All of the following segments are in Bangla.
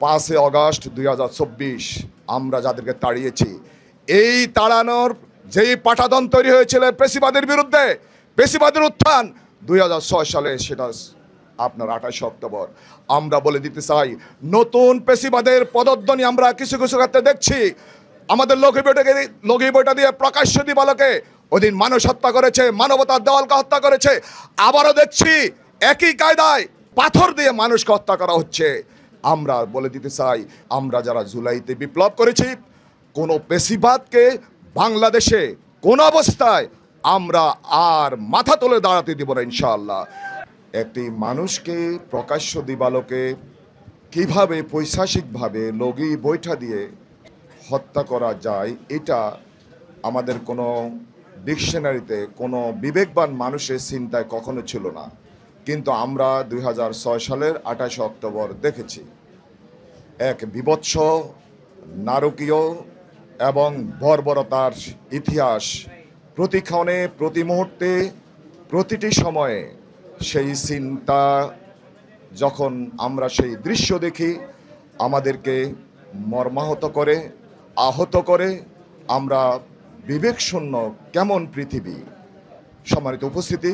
5 আগস্ট 2024 আমরা যাদেরকে তাড়িয়েছি, এই তাড়ানোর যেই পাঠাদন তৈরি হয়েছিল পেশিবাদের বিরুদ্ধে, পেশিবাদের উত্থান 2006 সালে, সেটা আপনার 28 অক্টোবর। আমরা বলে দিতে চাই, নতুন পেশিবাদের পদধ্বনি আমরা কিছু কিছু ক্ষেত্রে দেখছি। আমাদের লঘি বইটা দিয়ে প্রকাশ্য দিবালোকে ওদিন মানুষ হত্যা করেছে, মানবতার দেওয়ালকে হত্যা করেছে। আবারও দেখছি একই কায়দায় পাথর দিয়ে মানুষকে হত্যা করা হচ্ছে। আমরা বলে দিতে চাই, আমরা যারা জুলাইতে বিপ্লব করেছি, কোনো পেশিবাদকে বাংলাদেশে কোন অবস্থায় আমরা আর মাথা তুলে দাঁড়াতে দিব না ইনশাআল্লাহ। একটি মানুষকে প্রকাশ্য দিবালোকে কিভাবে পৈশাসিকভাবে লগি বৈঠা দিয়ে হত্যা করা যায়, এটা আমাদের কোনো ডিকশনারিতে কোনো বিবেকবান মানুষের চিন্তায় কখনো ছিল না। কিন্তু আমরা 2006 সালের 28 অক্টোবর দেখেছি এক বীভৎস, নারকীয় এবং বর্বরতার ইতিহাস। প্রতিক্ষণে, প্রতি মুহূর্তে, প্রতিটি সময়ে সেই চিন্তা, যখন আমরা সেই দৃশ্য দেখি, আমাদেরকে মর্মাহত করে, আহত করে। আমরা বিবেকশূন্য কেমন পৃথিবী। সম্মানিত উপস্থিতি,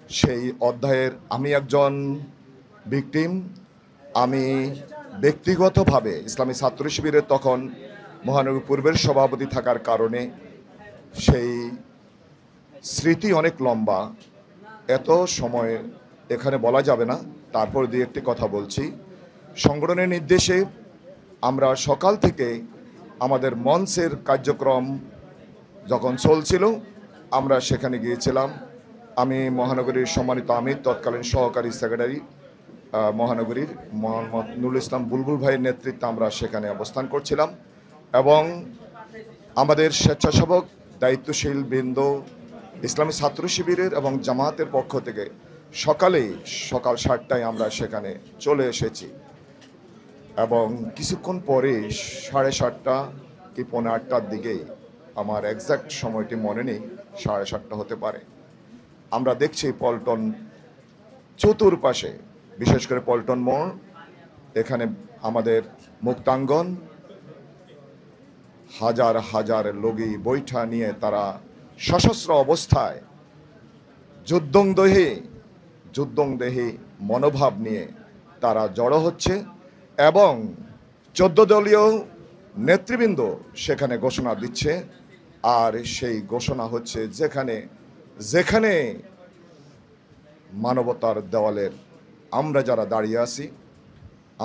সেই অধ্যায়ের আমি একজন ভিকটিম। আমি ব্যক্তিগতভাবে ইসলামী ছাত্র শিবিরের তখন মহানগর পূর্বের সভাপতি থাকার কারণে সেই স্মৃতি অনেক লম্বা, এত সময় এখানে বলা যাবে না। তারপর দুই একটি কথা বলছি। সংগঠনের নির্দেশে আমরা সকাল থেকে আমাদের মঞ্চের কার্যক্রম যখন চলছিল, আমরা সেখানে গিয়েছিলাম। আমি মহানগরীর সম্মানিত আমির, তৎকালীন সহকারী সেক্রেটারি মহানগরীর মোহাম্মদ নুরুল ইসলাম বুলবুল ভাইয়ের নেতৃত্বে আমরা সেখানে অবস্থান করছিলাম। এবং আমাদের স্বেচ্ছাসেবক দায়িত্বশীল বৃন্দ, ইসলামী ছাত্র শিবিরের এবং জামায়াতের পক্ষ থেকে সকাল 7টায় আমরা সেখানে চলে এসেছি। এবং কিছুক্ষণ পরে 7:30 কি 7:45টার দিকে, আমার এক্স্যাক্ট সময়টি মনে নেই, 7:30 হতে পারে, আমরা দেখছি পল্টন চতুর্পাশে, বিশেষ করে পল্টন মোড়, এখানে আমাদের মুক্তাঙ্গন, হাজার হাজার লগি বৈঠা নিয়ে তারা সশস্ত্র অবস্থায় যুদ্ধংদেহী মনোভাব নিয়ে তারা জড়ো হচ্ছে। এবং 14 দলীয় নেতৃবৃন্দ সেখানে ঘোষণা দিচ্ছে। আর সেই ঘোষণা হচ্ছে, যেখানে যেখানে মানবতার দেওয়ালের আমরা যারা দাঁড়িয়ে আছি,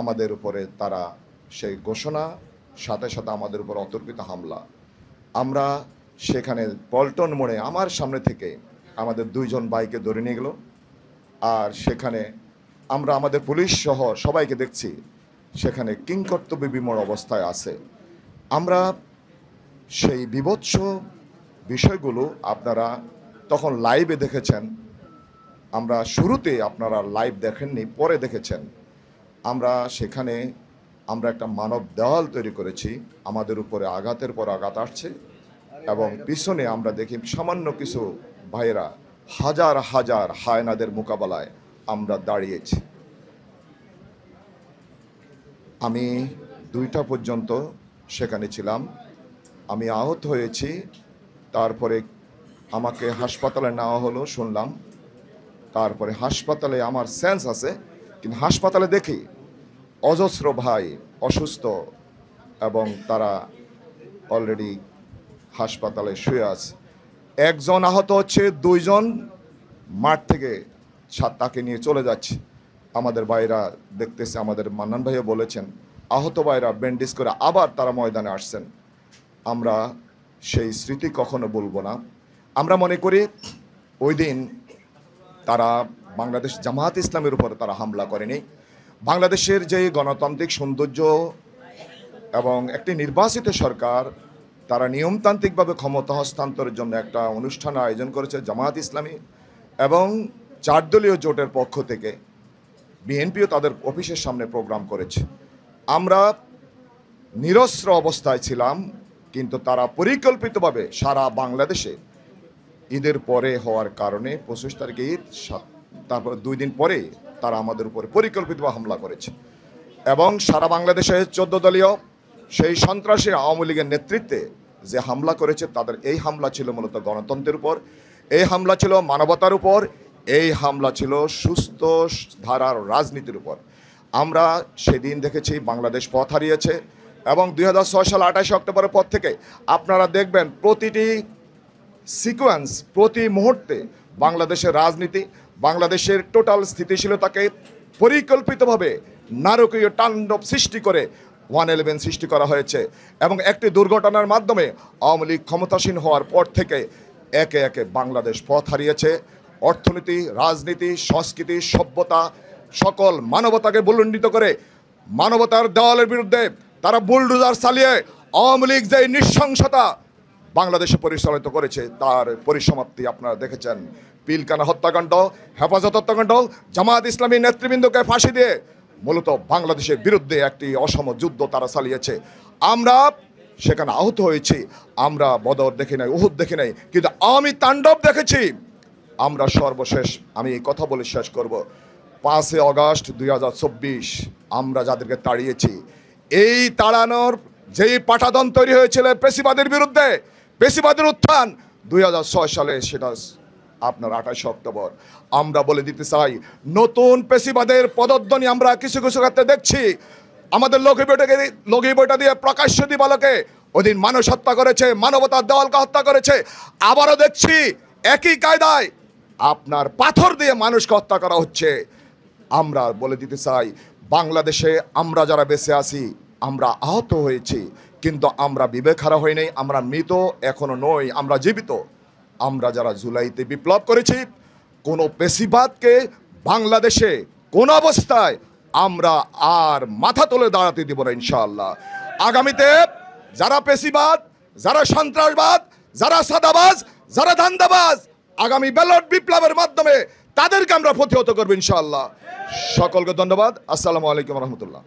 আমাদের উপরে তারা সেই ঘোষণা, সাথে সাথে আমাদের উপর অতর্কিত হামলা। আমরা সেখানে পল্টন মোড়ে আমার সামনে থেকে আমাদের 2 জন বাইকে ধরে নিয়ে গেল। আর সেখানে আমরা আমাদের পুলিশ সহ সবাইকে দেখছি সেখানে কিংকর্তব্য বিমূঢ় অবস্থায় আছে। আমরা সেই বিভৎস বিষয়গুলো আপনারা তখন লাইভে দেখেছেন। আমরা শুরুতে, আপনারা লাইভ দেখেননি, পরে দেখেছেন। আমরা সেখানে একটা মানব দেওয়াল তৈরি করেছি। আমাদের উপরে আঘাতের পর আঘাত আসছে এবং পিছনে আমরা দেখি সামান্য কিছু ভাইয়েরা হাজার হাজার হায়নাদের মোকাবেলায় আমরা দাঁড়িয়েছি। আমি 2টা পর্যন্ত সেখানে ছিলাম। আমি আহত হয়েছি। তারপরে আমাকে হাসপাতালে নেওয়া হলো শুনলাম। তারপরে হাসপাতালে আমার সেন্স আছে, কিন্তু হাসপাতালে দেখি অজস্র ভাই অসুস্থ এবং তারা অলরেডি হাসপাতালে শুয়ে আছে। একজন আহত হচ্ছে, 2 জন মাঠ থেকে তাকে নিয়ে চলে যাচ্ছে। আমাদের ভাইরা দেখতেছে, আমাদের মান্নান ভাইও বলেছেন, আহত ভাইরা ব্যান্ডেজ করে আবার তারা ময়দানে আসছেন। আমরা সেই স্মৃতি কখনো বলবো না। আমরা মনে করি ওই দিন তারা বাংলাদেশ জামায়াত ইসলামের উপর তারা হামলা করেনি। বাংলাদেশের যে গণতান্ত্রিক সৌন্দর্য এবং একটি নির্বাচিত সরকার, তারা নিয়মতান্ত্রিকভাবে ক্ষমতা হস্তান্তরের জন্য একটা অনুষ্ঠান আয়োজন করেছে জামায়াত ইসলামী, এবং 4 দলীয় জোটের পক্ষ থেকে বিএনপিও তাদের অফিসের সামনে প্রোগ্রাম করেছে। আমরা নিরস্ত্র অবস্থায় ছিলাম, কিন্তু তারা পরিকল্পিতভাবে সারা বাংলাদেশে ঈদের পরে হওয়ার কারণে 25 তারিখে ঈদ, তারপর 2 দিন পরে তারা আমাদের উপরে পরিকল্পিতভাবে হামলা করেছে। এবং সারা বাংলাদেশে 14 দলীয় সেই সন্ত্রাসী আওয়ামী লীগের নেতৃত্বে যে হামলা করেছে, তাদের এই হামলা ছিল মূলত গণতন্ত্রের উপর, এই হামলা ছিল মানবতার উপর, এই হামলা ছিল সুস্থ ধারার রাজনীতির উপর। আমরা সেদিন দেখেছি বাংলাদেশ পথ হারিয়েছে এবং 2006 সাল 28 অক্টোবরের পর থেকে আপনারা দেখবেন প্রতিটি সিকোয়েন্স, প্রতি মুহূর্তে বাংলাদেশের রাজনীতি, বাংলাদেশের টোটাল স্থিতিশীলতাকে পরিকল্পিতভাবে নারকীয় তাণ্ডব সৃষ্টি করে 111 সৃষ্টি করা হয়েছে। এবং একটি দুর্ঘটনার মাধ্যমে আওয়ামী লীগ ক্ষমতাসীন হওয়ার পর থেকে একে একে বাংলাদেশ পথ হারিয়েছে। অর্থনীতি, রাজনীতি, সংস্কৃতি, সভ্যতা, সকল মানবতাকে বুলণ্ডিত করে মানবতার দেওয়ালের বিরুদ্ধে তারা বুলডোজার চালিয়ে আওয়ামী লীগ যে নৃশংসতা বাংলাদেশে পরিচালিত করেছে, তার পরিসমাপ্তি আপনারা দেখেছেন। পিলখানা হত্যাকাণ্ড, হেফাজত হত্যাকাণ্ড, জামায়াত ইসলামী নেতৃবৃন্দকে ফাঁসি দিয়ে মূলত বাংলাদেশের বিরুদ্ধে একটি অসম যুদ্ধ তারা চালিয়েছে। আমরা সেখানে আহত হয়েছি, আমরা বদর দেখি নাই, উহুদ দেখি নাই, কিন্তু আওয়ামী তাণ্ডব দেখেছি। আমরা সর্বশেষ আমি এই কথা বলে শেষ করব, 5 আগস্ট 2024 আমরা যাদেরকে তাড়িয়েছি, এই তাড়ানোর যেই পাঠাদন তৈরি হয়েছিল পেশিবাদের বিরুদ্ধে, পেশিবাদের উত্থান 2006 সালে, সেটা আপনার 28 অক্টোবর। আমরা বলে দিতে চাই, নতুন পেশিবাদের পদধ্বনি আমরা কিছু কিছু ক্ষেত্রে দেখছি। আমাদের লগি বইটা দিয়ে প্রকাশ্য দিবালকে ওদিন মানুষ হত্যা করেছে, মানবতার দেওয়ালকে হত্যা করেছে। আবারও দেখছি একই কায়দায় আপনার পাথর দিয়ে মানুষকে হত্যা করা হচ্ছে। আমরা বলে দিতে চাই, বাংলাদেশে আমরা যারা বেঁচে আছি, আমরা আহত হয়েছি, কিন্তু আমরা বিবেকহারা হই নাই, আমরা মৃত এখনো নই, আমরা জীবিত। আমরা যারা জুলাইতে বিপ্লব করেছি, কোনো পেশিবাদকে বাংলাদেশে কোন অবস্থায় আমরা আর মাথা তুলে দাঁড়াতে দিব না ইনশাআল্লাহ। আগামীতে যারা পেশিবাদ, যারা সন্ত্রাসবাদ, যারা সাদাবাজ, যারা ধান্দাবাজ, আগামী ব্যালট বিপ্লবের মাধ্যমে তাদেরকে আমরা প্রতিহত করবো ইনশাআল্লাহ। সকলকে ধন্যবাদ। আসসালামু আলাইকুম রহমতুল্লাহ।